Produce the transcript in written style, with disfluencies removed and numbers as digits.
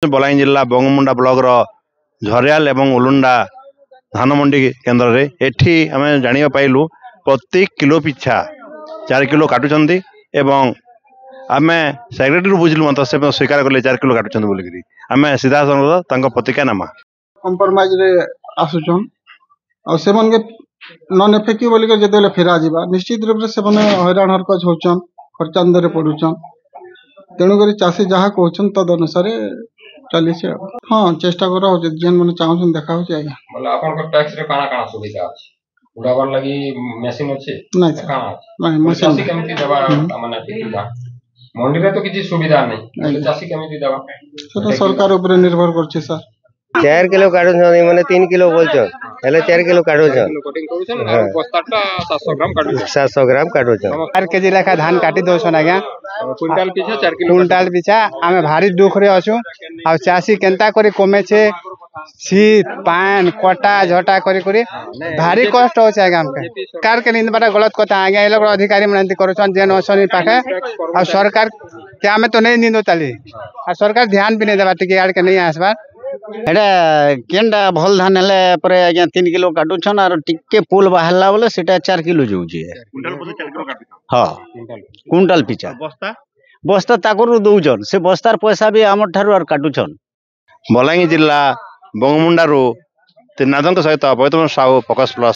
बलांगीर जिला बंगमुंडा ब्लॉक झरियाल एवं उलुंडा धान मंडी केन्द्र रे एठी आम जाना पाइलु प्रति किलो पिछा 4 किलो काटुंट एवं आम सेक्रेटरी बुझलु मत से स्वीकार कले 4 किलो काटुंट बोलिकी आम सीधा प्रतिक्रिया नामा कंप्रोमाइज रे आसुचन और से मन के नॉन इफेक्टिव बोलिक जेतेले फेरा जीवा निश्चित रूप से से हैरान हरकत होचन खर्चांदर रे पडुचन तेणु करी चासी जहाँ कहछन तद अनुसार चली से हां चेष्टा करा हो जेन मन चाहछन देखा हो आज्ञा बोले आपन को टैक्स रे काना सुविधा अछि उड़ाबर लागि मशीन अछि नहीं काना नहीं मशीन चासी केमति देबा माने सुविधा मंडी रे तो किछि सुविधा नहीं चासी केमति देबा सेटा सरकार ऊपर निर्भर करछि सर 4 किलो काटो माने 3 किलो बोलछो हेले 4 किलो काटो छ कोटिंग करूछन और बस्ताटा 700 ग्राम काटू 700 ग्राम काटो छ 4 केजी लेखा धान काटी दोछन आज्ञा क्विंटल पीछा 4 किलो क्विंटल पीछा आमे भारी दुख रे अछु आ चासी केनता करी कमे छे शीत पान कटा झटा करी करी भारी कष्ट हो आज्ञा हमके सरकार के निंद बड़ा गलत कथा आज्ञा ए लोग अधिकारी मनंती करूछन जेन असनी पाखे आ सरकार क्या में तो नहीं निंदो ताली आ सरकार ध्यान भी नहीं देबा टिके यार के नहीं आसबा एटा केनटा भल धान हेले परे आज्ञा 3 किलो काटुछन और टिके पुल बाहरला बोले सेटा 4 किलो जोउची क्विंटल पछे 4 किलो काटुछन हां क्विंटल पिछा बस्ता बस्ता ताकरु दउछन से बस्तार पैसा भी हमर ठारू और काटुछन। बलांगीर जिला बंगमुंडा त्रिनाथन सहित अभयतम साहू फोकस प्लस।